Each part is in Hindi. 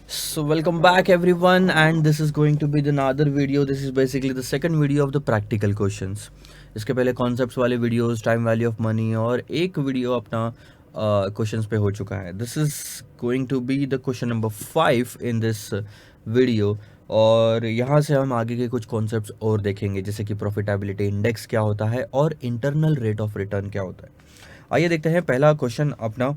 So welcome back everyone, and this is going to be the another video. This is basically the second video of the practical questions. इसके पहले कॉन्सेप्ट्स वाले videos, time value of money और एक वीडियो अपना क्वेश्चंस पे हो चुका है. This is going to be the question number 5 in this video. और यहाँ से हम आगे के कुछ कॉन्सेप्ट्स और देखेंगे, जैसे कि प्रॉफिटेबिलिटी इंडेक्स क्या होता है और इंटरनल रेट ऑफ रिटर्न क्या होता है. आइए देखते हैं पहला क्वेश्चन अपना.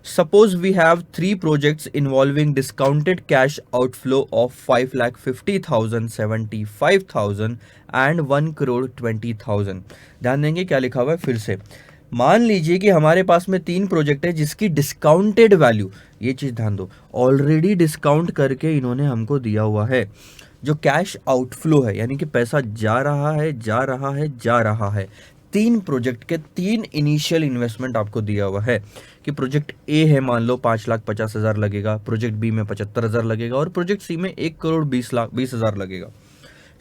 Suppose we have three projects involving discounted cash outflow of 5,50,000, 75,000 and 1 crore 20,000. ध्यान देंगे क्या लिखा हुआ है फिर से. मान लीजिए कि हमारे पास में तीन प्रोजेक्ट है जिसकी डिस्काउंटेड वैल्यू, ये चीज ध्यान दो, ऑलरेडी डिस्काउंट करके इन्होंने हमको दिया हुआ है. जो कैश आउटफ्लो है यानी कि पैसा जा रहा है जा रहा है जा रहा है, तीन प्रोजेक्ट के तीन इनिशियल इन्वेस्टमेंट आपको दिया हुआ है कि प्रोजेक्ट ए है, मान लो 5,50,000 लगेगा, प्रोजेक्ट बी में 75,000 लगेगा और प्रोजेक्ट सी में 1,20,20,000 लगेगा.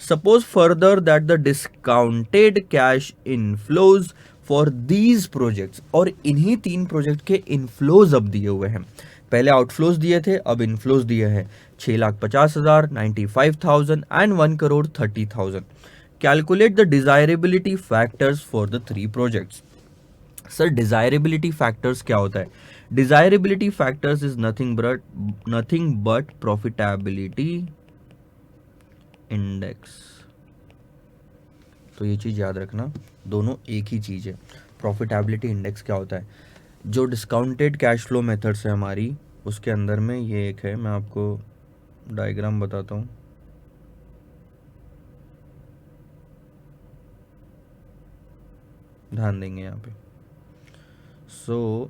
Suppose further that the discounted cash inflows for these projects, और इन्हीं तीन प्रोजेक्ट के इनफ्लोज अब दिए हुए हैं. पहले आउटफ्लोज दिए थे, अब इनफ्लोज दिए हैं 6,50,000, 95,000 and 1,30,000. Calculate the desirability factors for the three projects. Sir desirability factors क्या होता है? Desirability factors is nothing but profitability index. तो ये चीज याद रखना, दोनों एक ही चीज है. प्रॉफिटेबिलिटी इंडेक्स क्या होता है? जो डिस्काउंटेड कैश फ्लो मेथड्स है हमारी, उसके अंदर में ये एक है, मैं आपको डायग्राम बताता हूँ. ध्यान देंगे यहाँ पे. सो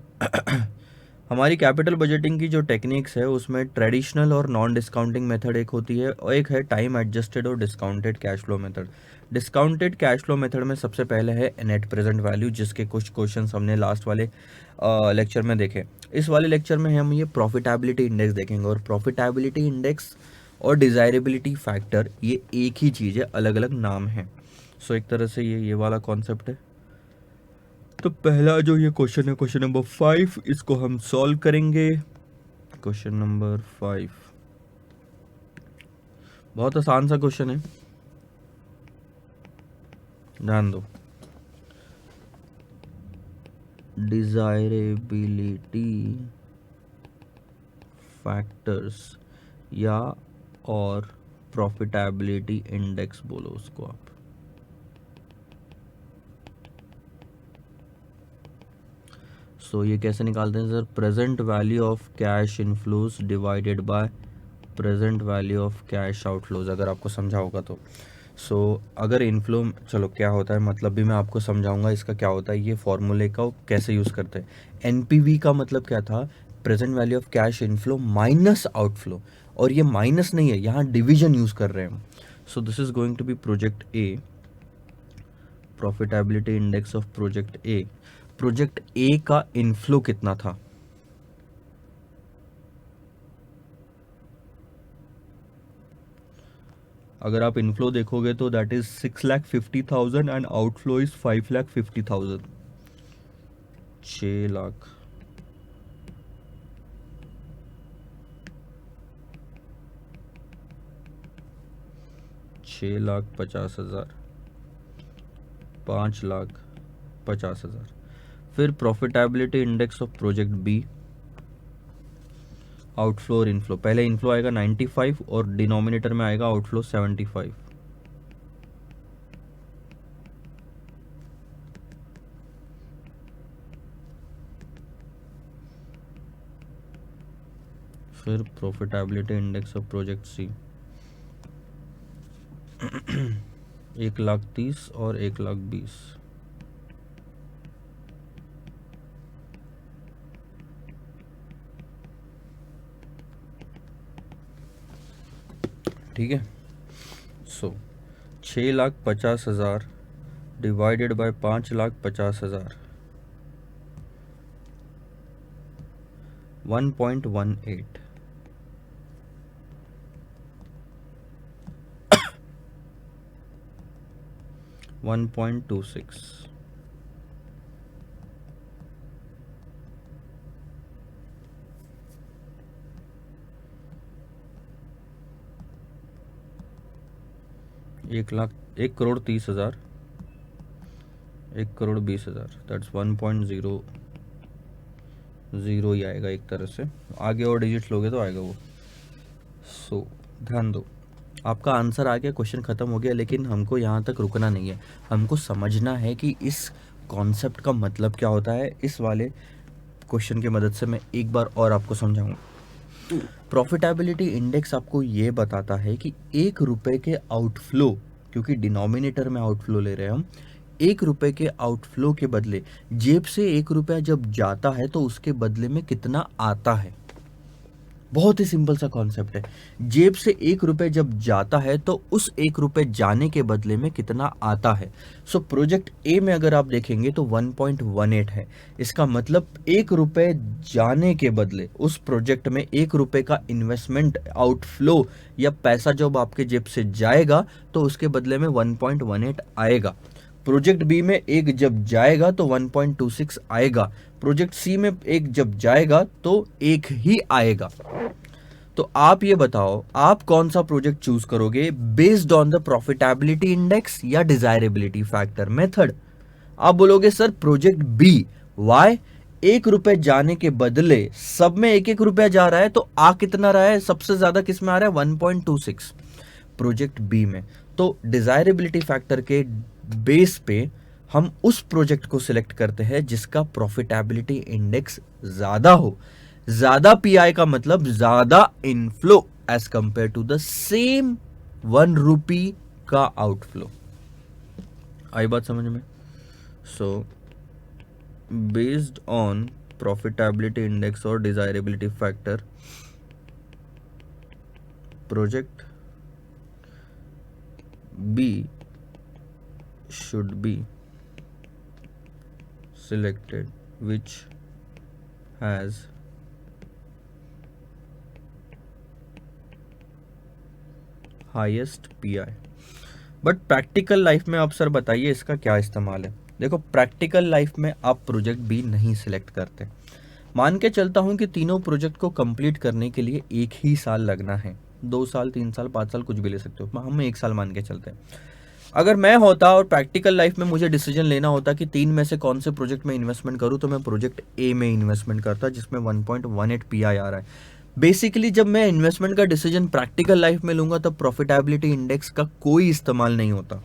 हमारी कैपिटल बजटिंग की जो टेक्निक्स है उसमें ट्रेडिशनल और नॉन डिस्काउंटिंग मेथड एक होती है, और एक है टाइम एडजस्टेड और discounted cash flow method. Discounted cash flow method में सबसे पहले है नेट प्रेजेंट वैल्यू, जिसके कुछ क्वेश्चंस हमने लास्ट वाले लेक्चर में देखे. इस वाले लेक्चर में हम ये प्रॉफिटेबिलिटी इंडेक्स देखेंगे, और प्रॉफिटेबिलिटी इंडेक्स और डिजायरेबिलिटी फैक्टर ये एक ही चीज़ है, अलग अलग नाम है. सो एक तरह से ये वाला कॉन्सेप्ट है. तो पहला जो ये क्वेश्चन है, क्वेश्चन नंबर 5, इसको हम सॉल्व करेंगे. क्वेश्चन नंबर 5 बहुत आसान सा क्वेश्चन है, ध्यान दो. डिजायरेबिलिटी फैक्टर्स या और प्रॉफिटेबिलिटी इंडेक्स बोलो उसको आप. सो ये कैसे निकालते हैं sir? Present value of cash inflows divided by present value of cash outflows, अगर आपको समझा होगा तो. सो अगर इनफ्लो, चलो क्या होता है मतलब भी मैं आपको समझाऊंगा इसका क्या होता है, ये फॉर्मूले का कैसे यूज़ करते हैं. एनपीवी का मतलब क्या था? Present value of cash inflow minus outflow, और ये माइनस नहीं है, यहाँ डिवीजन यूज़ कर रहे हैं. So this is going to be project A, profitability index of project A. Project A का इनफ्लो कितना था? अगर आप इनफ्लो देखोगे तो that is 6,50,000 and outflow is 5,50,000. 6 lakh, 6,50,000, 5,50,000. फिर profitability index of project B, outflow और इनफ्लो. पहले इनफ्लो आएगा 95 और डिनोमिनेटर में आएगा आउटफ्लो 75. फिर profitability index of project C 1,30,000 और 1,20,000. ठीक है. सो 6,50,000 डिवाइडेड बाय 5,50,000, 1.18. 1.26. 1 लाख, 1 करोड़ 30 हज़ार, 1 करोड़ 20 हज़ार, दैट्स 1.00 ही आएगा एक तरह से। आगे और डिजिट्स लोगे तो आएगा वो। सो ध्यान दो, आपका आंसर आ गया, क्वेश्चन ख़त्म हो गया, लेकिन हमको यहाँ तक रुकना नहीं है। हमको समझना है कि इस कॉन्सेप्ट का मतलब क्या होता है। इस वाले क्वेश्चन की मदद से मैं एक बार और आपको समझाऊंगा। प्रॉफिटेबिलिटी इंडेक्स आपको ये बताता है कि 1 रुपए के आउटफ्लो, क्योंकि डिनोमिनेटर में आउटफ्लो ले रहे हैं हम, 1 रुपए के आउटफ्लो के बदले जेब से 1 रुपया जब जाता है तो उसके बदले में कितना आता है। बहुत ही सिंपल सा कॉन्सेप्ट है। जेब से 1 रुपए जब जाता है तो उस 1 रुपए जाने के बदले में कितना आता है। सो प्रोजेक्ट ए में अगर आप देखेंगे तो 1.18 है। इसका मतलब 1 रुपए जाने के बदले उस प्रोजेक्ट में 1 रुपए का इन्वेस्टमेंट आउटफ्लो या पैसा जब आपके जेब से जाएगा तो उसके बदले में 1.18 आएगा। प्रोजेक्ट बी में एक जब जाएगा तो 1.26 आएगा। प्रोजेक्ट सी में एक जब जाएगा तो एक ही आएगा। तो आप ये बताओ, आप कौन सा प्रोजेक्ट चूज करोगे based on the profitability index या डिजायरेबिलिटी फैक्टर मेथड। आप बोलोगे सर प्रोजेक्ट बी, वाई? 1 रुपए जाने के बदले सब में 1-1 रुपया जा रहा है, तो आ कितना रहा है, सबसे ज्यादा किस में आ रहा है, 1.26 प्रोजेक्ट बी में। तो डिजायरेबिलिटी फैक्टर के बेस पे हम उस प्रोजेक्ट को सिलेक्ट करते हैं जिसका प्रॉफिटेबिलिटी इंडेक्स ज्यादा हो। ज्यादा पीआई का मतलब ज्यादा inflow as compare to the same 1 rupee का आउटफ्लो। आई बात समझ में? So based on profitability index और desirability factor, project B should be selected which has highest PI। But practical life में आप सर बताइए इसका क्या इस्तेमाल है। देखो, प्रैक्टिकल लाइफ में आप प्रोजेक्ट बी नहीं सिलेक्ट करते। मान के चलता हूं कि तीनों प्रोजेक्ट को कंप्लीट करने के लिए 1 ही साल लगना है। 2 साल, 3 साल, 5 साल कुछ भी ले सकते हो, हम 1 साल मान के चलते हैं। अगर मैं होता और प्रैक्टिकल लाइफ में मुझे डिसीजन लेना होता कि 3 में से कौन से प्रोजेक्ट में इन्वेस्टमेंट करूं, तो मैं प्रोजेक्ट ए में इन्वेस्टमेंट करता जिसमें 1.18 पीआई आ रहा है। बेसिकली जब मैं इन्वेस्टमेंट का डिसीजन प्रैक्टिकल लाइफ में लूंगा तब प्रॉफिटेबिलिटी इंडेक्स का कोई इस्तेमाल नहीं होता।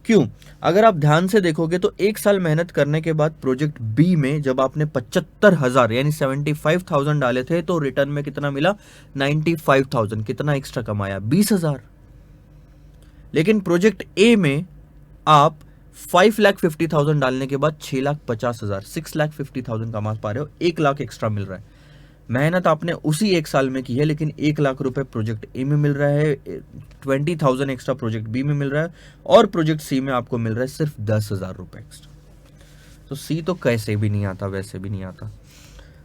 क्यों? अगर आप ध्यान से देखोगे तो 1 साल मेहनत करने के बाद प्रोजेक्ट बी में जब आपने 75,000 यानी 75,000 डाले थे तो रिटर्न में कितना मिला, 95,000। कितना एक्स्ट्रा कमाया, 20,000। लेकिन प्रोजेक्ट ए में आप 5,50,000 डालने के बाद 6,50,000, 6,50,000 कमा पा रहे हो, 1 लाख एक्स्ट्रा मिल रहा है। मेहनत आपने उसी 1 साल में की है, लेकिन 1 लाख रुपए प्रोजेक्ट ए में मिल रहा है, 20,000 एक्स्ट्रा प्रोजेक्ट बी में मिल रहा है, और प्रोजेक्ट सी में आपको मिल रहा है सिर्फ 10,000 रुपए एक्स्ट्रा। तो सी तो कैसे भी नहीं आता, वैसे भी नहीं आता।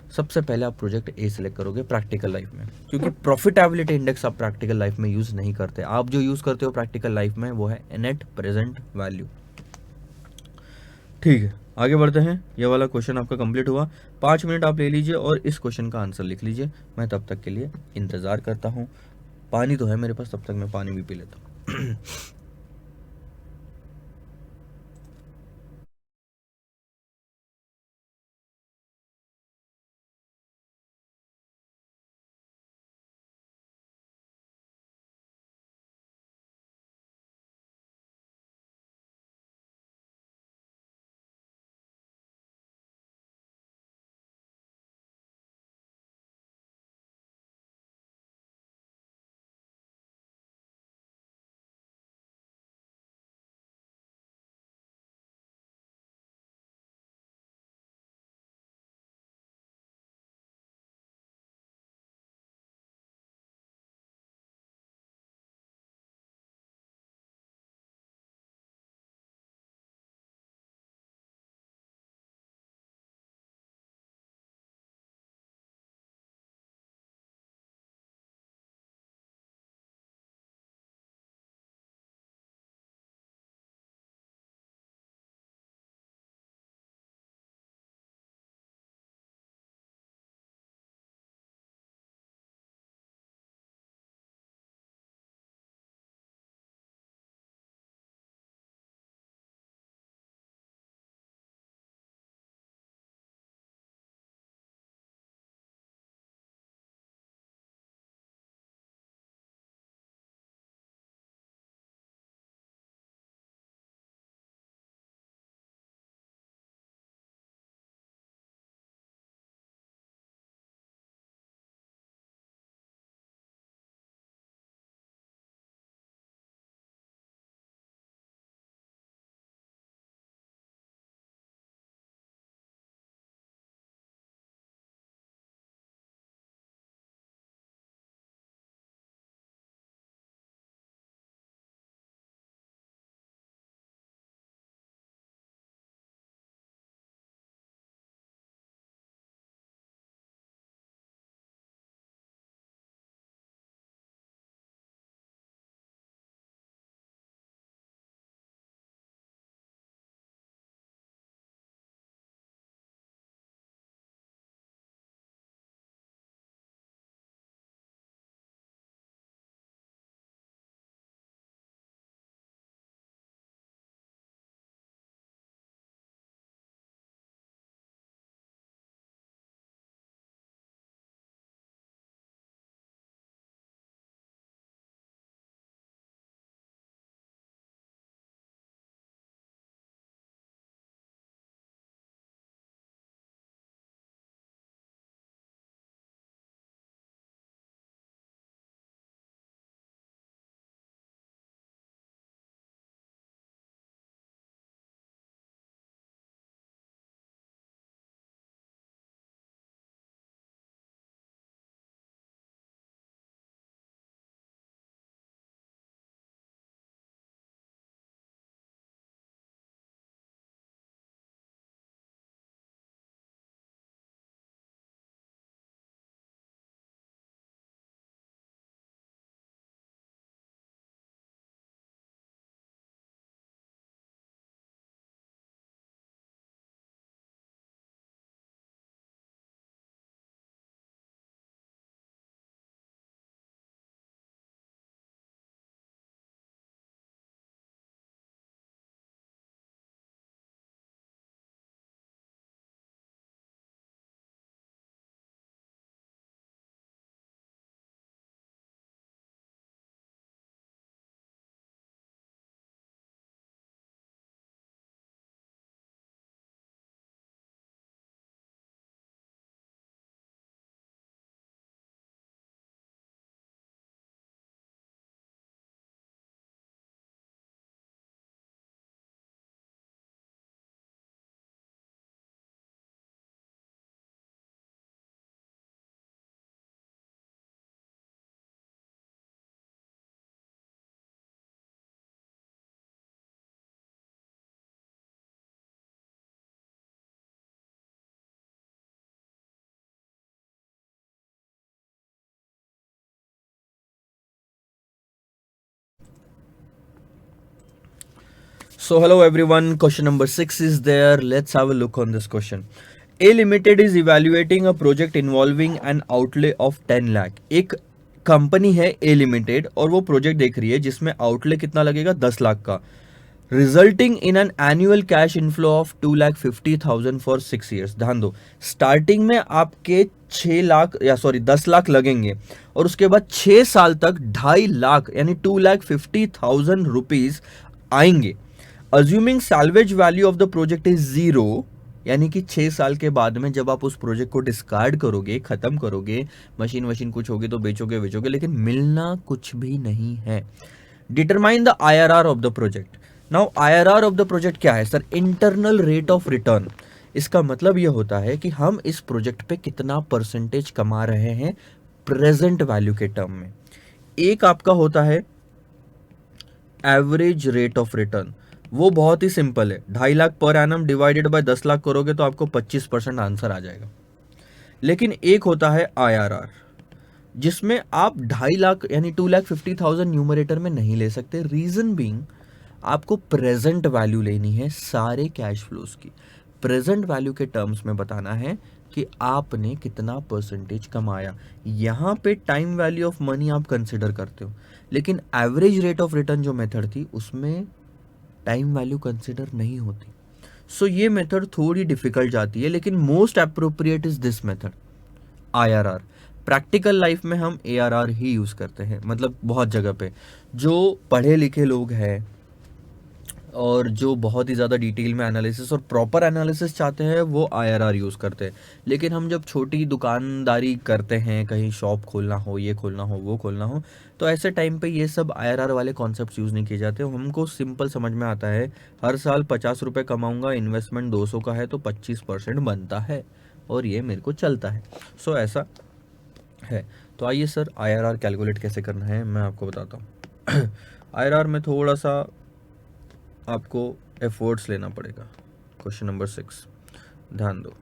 सबसे पहले आप प्रोजेक्ट ए सिलेक्ट करोगे प्रैक्टिकल लाइफ में, क्योंकि प्रॉफिटेबिलिटी इंडेक्स आप प्रैक्टिकल लाइफ में यूज नहीं करते। आप जो यूज करते हो प्रैक्टिकल लाइफ में वो है नेट प्रेजेंट वैल्यू। ठीक है, आगे बढ़ते हैं। ये वाला क्वेश्चन आपका कंप्लीट हुआ। 5 मिनट आप ले लीजिए और इस क्वेश्चन का आंसर लिख लीजिए। मैं तब तक के लिए इंतजार करता हूँ। पानी तो है मेरे पास, तब तक मैं पानी भी पी लेता हूँ। So hello everyone, question number 6 is there. Let's have a look on this question. A Limited is evaluating a project involving an outlay of 10 lakh. एक कंपनी है A Limited और वो प्रोजेक्ट देख रही है जिसमें आउटले कितना लगेगा 10 लाख का, resulting in an annual cash inflow of 2,50,000 for 6 years. ध्यान दो, स्टार्टिंग में आपके 6 लाख या सॉरी 10 लाख लगेंगे और उसके बाद 6 साल तक 2.5 लाख यानी 2,50,000 रुपीज आएंगे. Assuming salvage value of the project is 0, यानी कि 6 साल के बाद में जब आप उस प्रोजेक्ट को डिस्कार्ड करोगे, खत्म करोगे, मशीन कुछ होगी तो बेचोगे, लेकिन मिलना कुछ भी नहीं है. Determine the IRR of the project. Now IRR of the project क्या है sir? Internal rate of return. इसका मतलब यह होता है कि हम इस प्रोजेक्ट पे कितना परसेंटेज कमा रहे हैं प्रेजेंट वैल्यू के टर्म में. एक आपका होता है एवरेज रेट ऑफ रिटर्न, वो बहुत ही सिंपल है. 2.5 lakh per annum divided by 10 lakh करोगे तो आपको 25% आंसर आ जाएगा. लेकिन एक होता है IRR, जिसमें आप 2.5 लाख यानी 2,50,000 न्यूमरेटर में नहीं ले सकते. रीजन बीइंग आपको प्रेजेंट वैल्यू लेनी है सारे कैश फ्लोज की. प्रेजेंट वैल्यू के टर्म्स में बताना है कि आपने कितना परसेंटेज कमाया. यहां पे टाइम वैल्यू ऑफ मनी आप कंसिडर करते हो, लेकिन एवरेज रेट ऑफ रिटर्न जो मेथड थी उसमें टाइम वैल्यू कंसिडर नहीं होती. सो ये मेथड थोड़ी डिफिकल्ट जाती है, लेकिन most appropriate is this method IRR. Practical life में हम ARR ही यूज करते हैं, मतलब बहुत जगह पे जो पढ़े लिखे लोग हैं और जो बहुत ही ज़्यादा डिटेल में एनालिसिस और प्रॉपर एनालिसिस चाहते हैं वो IRR यूज़ करते हैं. लेकिन हम जब छोटी दुकानदारी करते हैं, कहीं शॉप खोलना हो, ये खोलना हो, वो खोलना हो, तो ऐसे टाइम पे ये सब IRR वाले कॉन्सेप्ट्स यूज़ नहीं किए जाते. हमको सिंपल समझ में आता है, हर साल 50 रुपये कमाऊँगा, इन्वेस्टमेंट 200 का है तो 25% बनता है और ये मेरे को चलता है. सो ऐसा है. तो आइए सर IRR कैलकुलेट कैसे करना है मैं आपको बताता हूँ. IRR में थोड़ा सा आपको एफर्ट्स लेना पड़ेगा. क्वेश्चन नंबर 6 ध्यान दो.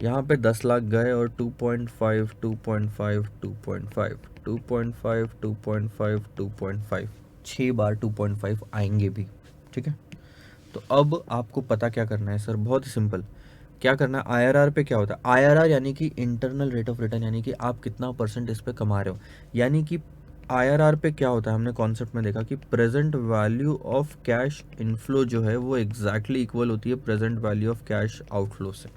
यहाँ पे 10 लाख गए और 2.5 2.5 2.5 2.5 2.5 2.5 6 बार 2.5 आएंगे भी. ठीक है, तो अब आपको पता क्या करना है सर? बहुत ही सिंपल. क्या करना है? IRR पे क्या होता है? IRR यानी कि इंटरनल रेट ऑफ रिटर्न, यानी कि आप कितना परसेंट इस पे कमा रहे हो. यानी कि IRR पे क्या होता है, हमने कॉन्सेप्ट में देखा कि present value of cash inflow जो है वो एग्जैक्टली इक्वल होती है present value of cash outflow से.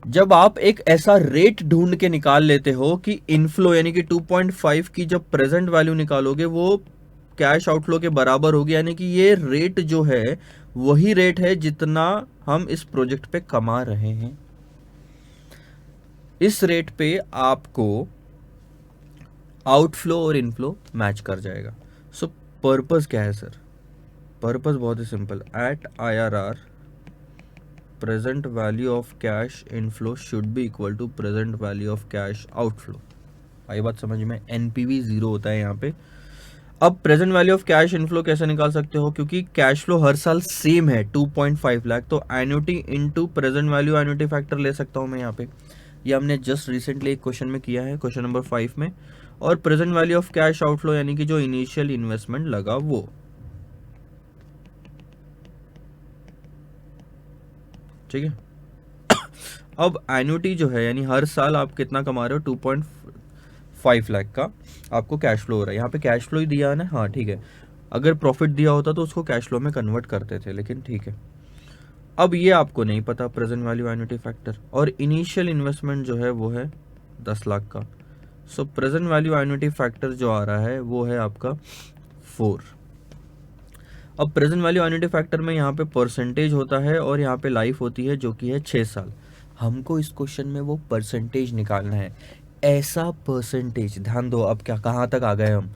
जब आप एक ऐसा रेट ढूंढ के निकाल लेते हो कि इनफ्लो यानी कि 2.5 की जब प्रेजेंट वैल्यू निकालोगे वो कैश आउटफ्लो के बराबर होगी, यानी कि ये रेट जो है वही रेट है जितना हम इस प्रोजेक्ट पे कमा रहे हैं. इस रेट पे आपको आउटफ्लो और इनफ्लो मैच कर जाएगा. सो पर्पस क्या है सर? पर्पस बहुत ही simple. At IRR present value of cash inflow should be equal to present value of cash outflow. आई बात समझ में? NPV 0 होता है यहाँ पे. अब present value of cash inflow कैसे निकाल सकते हो? क्योंकि कैश फ्लो हर साल सेम है 2.5 लाख, तो annuity into present value annuity factor ले सकता हूँ मैं यहाँ पे. ये हमने जस्ट रिसेंटली एक क्वेश्चन में किया है, क्वेश्चन नंबर 5 में. और present value of cash outflow यानी कि जो इनिशियल इन्वेस्टमेंट लगा वो. ठीक है. अब एन्युटी जो है यानी हर साल आप कितना कमा रहे हो, 2.5 लाख का आपको कैश फ्लो हो रहा है. यहाँ पे कैश फ्लो ही दिया है ना, हाँ ठीक है. अगर प्रॉफिट दिया होता तो उसको कैश फ्लो में कन्वर्ट करते थे, लेकिन ठीक है. अब ये आपको नहीं पता प्रेजेंट वैल्यू एन्युटी फैक्टर, और इनिशियल इन्वेस्टमेंट जो है वो है 10 लाख का. सो प्रेजेंट वैल्यू एन्युटी फैक्टर जो आ रहा है वो है आपका 4. अब प्रेजेंट वैल्यू एन्युटी फैक्टर में यहाँ पे परसेंटेज होता है और यहाँ पे लाइफ होती है जो कि है 6 साल. हमको इस क्वेश्चन में वो परसेंटेज निकालना है. ऐसा परसेंटेज, ध्यान दो अब क्या कहाँ तक आ गए हम,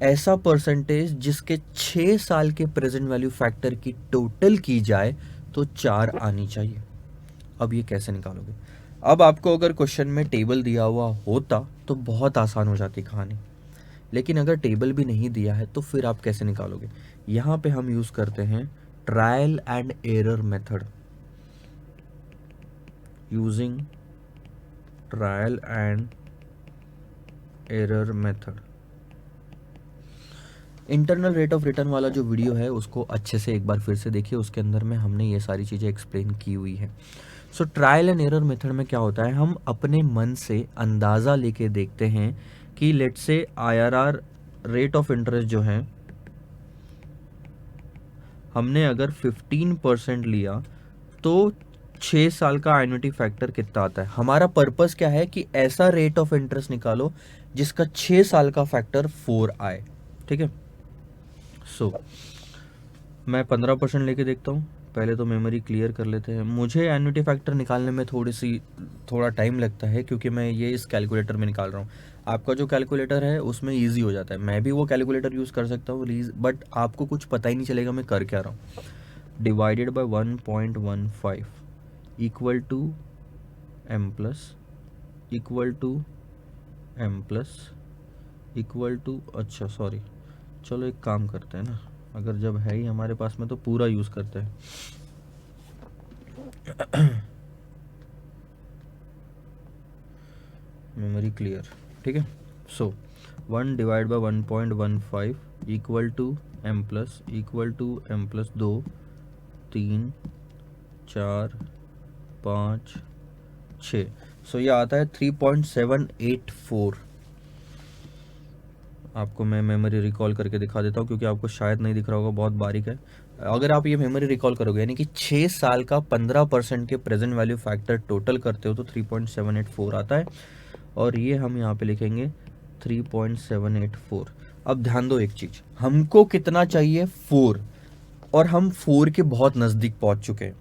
ऐसा परसेंटेज जिसके 6 साल के प्रेजेंट वैल्यू फैक्टर की टोटल की जाए तो 4 आनी चाहिए. अब ये कैसे निकालोगे? अब आपको अगर क्वेश्चन में टेबल दिया हुआ होता तो बहुत आसान हो जाती कहानी, लेकिन अगर टेबल भी नहीं दिया है तो फिर आप कैसे निकालोगे? यहाँ पे हम यूज करते हैं trial and error method. Using trial and error method internal rate of return वाला जो वीडियो है उसको अच्छे से एक बार फिर से देखिए, उसके अंदर में हमने ये सारी चीज़ें एक्सप्लेन की हुई है। सो ट्रायल एंड एरर मेथड में क्या होता है, हम अपने मन से अंदाज़ा लेके देखते हैं कि let's say IRR rate of interest जो है हमने अगर 15% लिया तो 6 साल का एन्युटी फैक्टर कितना आता है। हमारा पर्पस क्या है कि ऐसा रेट ऑफ इंटरेस्ट निकालो जिसका 6 साल का फैक्टर 4 आए। ठीक है, सो मैं 15% लेके देखता हूँ। पहले तो मेमोरी क्लियर कर लेते हैं। मुझे एन्युटी फैक्टर निकालने में थोड़ा टाइम लगता है क्योंकि मैं ये इस कैलकुलेटर में निकाल रहा हूँ। आपका जो कैलकुलेटर है उसमें ईजी हो जाता है, मैं भी वो कैलकुलेटर यूज़ कर सकता हूँ बट आपको कुछ पता ही नहीं चलेगा मैं कर क्या रहा हूँ। Divided by 1.15 equal to M plus equal to M plus equal to, अच्छा सॉरी, चलो एक काम करते हैं ना, अगर जब है ही हमारे पास में तो पूरा यूज़ करते हैं। मेमोरी क्लियर, ठीक है। So 1 divide by 1.15 equal to M plus 2 3 4 5 6। So ये आता है 3.784। आपको मैं मेमोरी रिकॉल करके दिखा देता हूँ क्योंकि आपको शायद नहीं दिख रहा होगा, बहुत बारीक है। अगर आप ये मेमोरी रिकॉल करोगे यानी कि 6 साल का 15% के प्रेजेंट वैल्यू फैक्टर टोटल करते हो तो 3.784 आता है, और ये हम यहाँ पे लिखेंगे 3.784। अब ध्यान दो एक चीज, हमको कितना चाहिए 4, और हम 4 के बहुत नज़दीक पहुंच चुके हैं।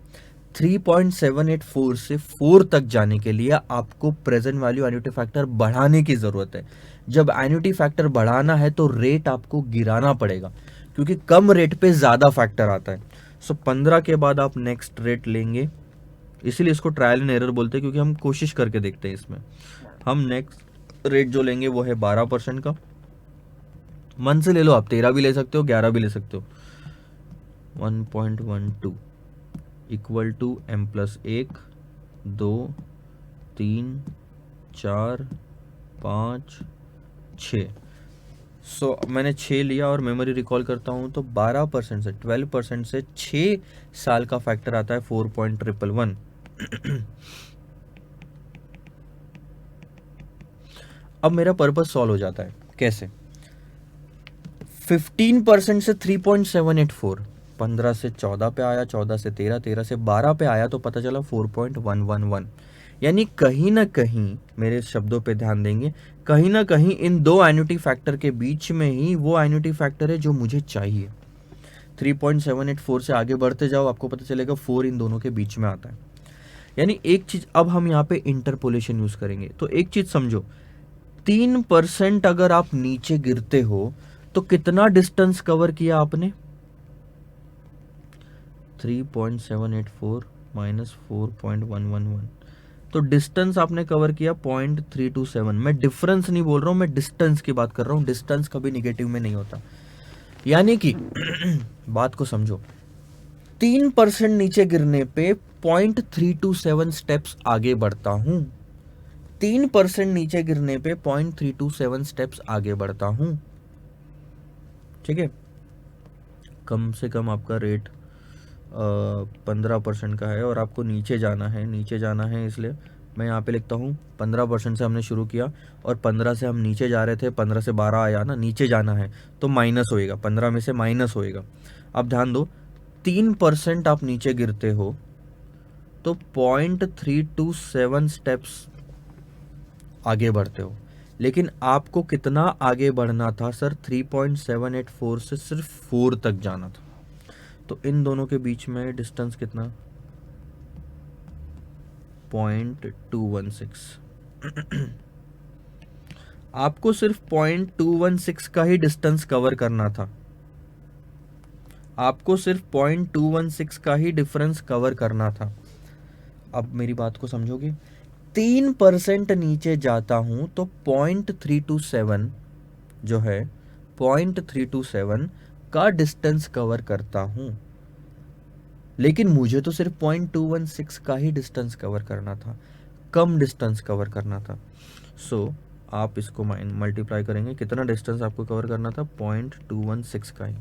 3.784 से 4 तक जाने के लिए आपको प्रेजेंट वैल्यू एन्युटी फैक्टर बढ़ाने की ज़रूरत है। जब एन्युटी फैक्टर बढ़ाना है तो रेट आपको गिराना पड़ेगा क्योंकि कम रेट पे ज़्यादा फैक्टर आता है। सो 15 के बाद आप नेक्स्ट रेट लेंगे, इसीलिए इसको ट्रायल एंड एरर बोलते हैं क्योंकि हम कोशिश करके देखते हैं इसमें। हम नेक्स्ट रेट जो लेंगे वो है 12% का। मन से ले लो, आप 13 भी ले सकते हो, 11 भी ले सकते हो। 1.12 इक्वल टू एम प्लस 1 2 3 4 5 6। सो मैंने 6 लिया और मेमोरी रिकॉल करता हूँ तो 12% से 12% से 6 साल का फैक्टर आता है 4.111। अब मेरा पर्पस सॉल्व हो जाता है कैसे, 15% से 3.784, 15 से 14 पे आया, 14 से 13, 13 से 12 पे आया तो पता चला 4.111। यानी कहीं ना कहीं, मेरे शब्दों पे ध्यान देंगे, कहीं ना कहीं इन दो एन्युटी फैक्टर के बीच में ही वो एन्युटी फैक्टर है जो मुझे चाहिए। 3.784 से आगे बढ़ते जाओ, आपको पता चलेगा 4 इन दोनों के बीच में आता है। यानी एक चीज, अब हम यहाँ पे इंटरपोलेशन यूज करेंगे तो एक चीज समझो, 3% अगर आप नीचे गिरते हो तो कितना डिस्टेंस कवर किया आपने, 3.784 माइनस 4.111, तो डिस्टेंस आपने कवर किया 0.327। मैं डिफरेंस नहीं बोल रहा हूं, मैं डिस्टेंस की बात कर रहा हूं। डिस्टेंस कभी निगेटिव में नहीं होता। यानी कि बात को समझो, 3% नीचे गिरने पे 0.327 स्टेप्स आगे बढ़ता हूं। 3% नीचे गिरने पे 0.327 स्टेप्स आगे बढ़ता हूं। ठीक है, कम से कम आपका रेट 15% का है और आपको नीचे जाना है, इसलिए मैं यहाँ पे लिखता हूँ 15% से हमने शुरू किया और 15 से हम नीचे जा रहे थे, 15 से 12 आया ना, नीचे जाना है तो माइनस होएगा, 15 में से माइनस होएगा। अब ध्यान दो, 3% आप नीचे गिरते हो तो 0.327 स्टेप्स आगे बढ़ते हो, लेकिन आपको कितना आगे बढ़ना था सर, 3.784 से सिर्फ 4 तक जाना था। तो इन दोनों के बीच में डिस्टेंस कितना, 0.216। आपको सिर्फ 0.216 का ही डिस्टेंस कवर करना था, आपको सिर्फ 0.216 का ही डिफरेंस कवर करना था। अब मेरी बात को समझोगे, 3% नीचे जाता हूं तो 0.327 जो है 0.327 का डिस्टेंस कवर करता हूं, लेकिन मुझे तो सिर्फ 0.216 का ही डिस्टेंस कवर करना था, कम डिस्टेंस कवर करना था। सो आप इसको मल्टीप्लाई करेंगे, कितना डिस्टेंस आपको कवर करना था, 0.216 का ही।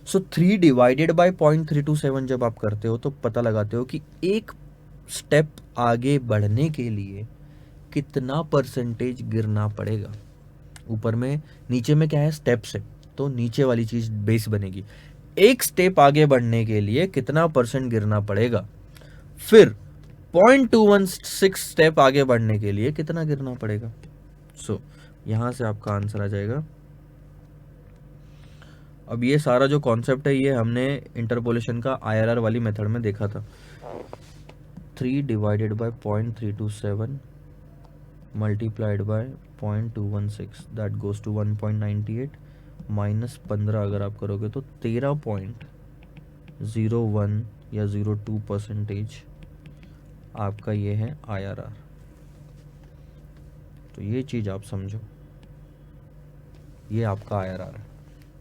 सो 3 डिवाइडेड बाय 0.327 जब आप करते हो तो पता लगाते हो कि एक स्टेप आगे बढ़ने के लिए कितना परसेंटेज गिरना पड़ेगा। ऊपर में नीचे में क्या है, स्टेप्स है, तो नीचे वाली चीज बेस बनेगी। एक स्टेप आगे बढ़ने के लिए कितना परसेंट गिरना पड़ेगा, फिर 0.216 स्टेप आगे बढ़ने के लिए कितना गिरना पड़ेगा। सो यहां से आपका आंसर आ जाएगा। अब ये सारा जो कॉन्सेप्ट है ये हमने इंटरपोलेशन का आईआरआर वाली मेथड में देखा था। 3 divided by 0.327 multiplied by 0.216 that goes to 1.98 minus 15 अगर आप करोगे तो 13.01 या 02% आपका ये है आईआरआर। तो ये चीज़ आप समझो, ये आपका आईआरआर है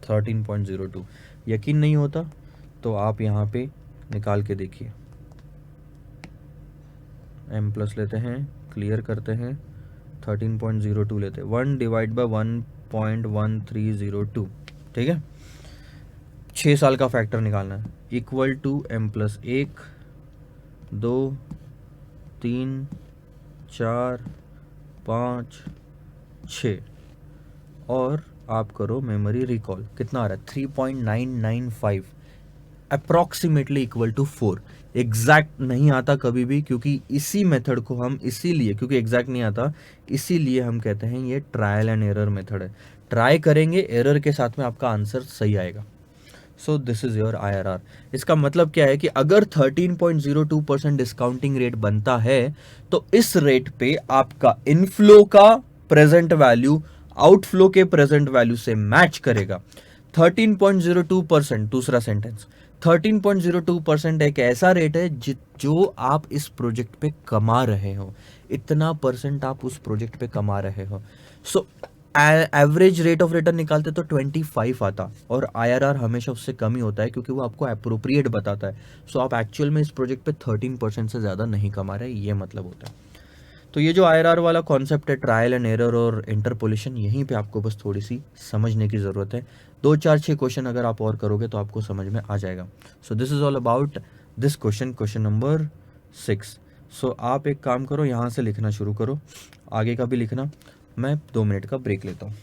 13.02। यकीन नहीं होता तो आप यहाँ पे निकाल के देखिए। m प्लस लेते हैं, क्लियर करते हैं, 13.02 लेते हैं, 1 डिवाइड बाय 1.1302, ठीक है। 6 साल का फैक्टर निकालना है, इक्वल टू m प्लस 1, 2, 3, 4, 5, 6 और आप करो मेमोरी रिकॉल, कितना आ रहा है 3.995 अप्रॉक्सीमेटली इक्वल टू 4। एग्जैक्ट नहीं आता कभी भी, क्योंकि इसी मेथड को हम इसीलिए, क्योंकि एग्जैक्ट नहीं आता इसीलिए हम कहते हैं ये ट्रायल एंड एरर मेथड है। ट्राई करेंगे, एरर के साथ में आपका आंसर सही आएगा। सो दिस इज योर आईआरआर। इसका मतलब क्या है कि अगर 13.02% डिस्काउंटिंग रेट बनता है तो इस रेट पे आपका इनफ्लो का प्रेजेंट वैल्यू आउटफ्लो के प्रेजेंट वैल्यू से मैच करेगा। 13.02%, दूसरा सेंटेंस, 13.02% एक ऐसा रेट है जो आप इस प्रोजेक्ट पे कमा रहे हो, इतना परसेंट आप उस प्रोजेक्ट पे कमा रहे हो। So average rate of return निकालते तो 25 आता, और आईआरआर हमेशा उससे कम ही होता है क्योंकि वो आपको अप्रोप्रिएट बताता है। सो आप एक्चुअल में इस प्रोजेक्ट पे 13% से ज़्यादा नहीं कमा रहे, ये मतलब होता है। तो ये जो आईआरआर वाला कॉन्सेप्ट है, ट्रायल एंड एरर और इंटरपोलेशन, यहीं पे आपको बस थोड़ी सी समझने की ज़रूरत है। 2 4 6 क्वेश्चन अगर आप और करोगे तो आपको समझ में आ जाएगा। So this is all about this question, question number 6। सो आप एक काम करो, यहाँ से लिखना शुरू करो, आगे का भी लिखना। मैं 2 मिनट का ब्रेक लेता हूँ।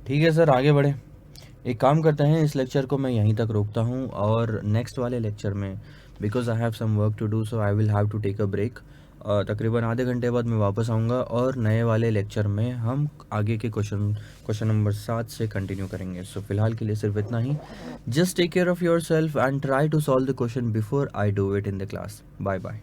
ठीक है सर, आगे बढ़े। एक काम करते हैं, इस लेक्चर को मैं यहीं तक रोकता हूँ और नेक्स्ट वाले लेक्चर में, because I have some work to do, so I will have to take a break. तकरीबन आधे घंटे बाद मैं वापस आऊँगा और नए वाले लेक्चर में हम आगे के क्वेश्चन नंबर 7 से कंटिन्यू करेंगे। सो फिलहाल के लिए सिर्फ इतना ही। Just take care of yourself and try to solve the question before I do it in the class. Bye bye.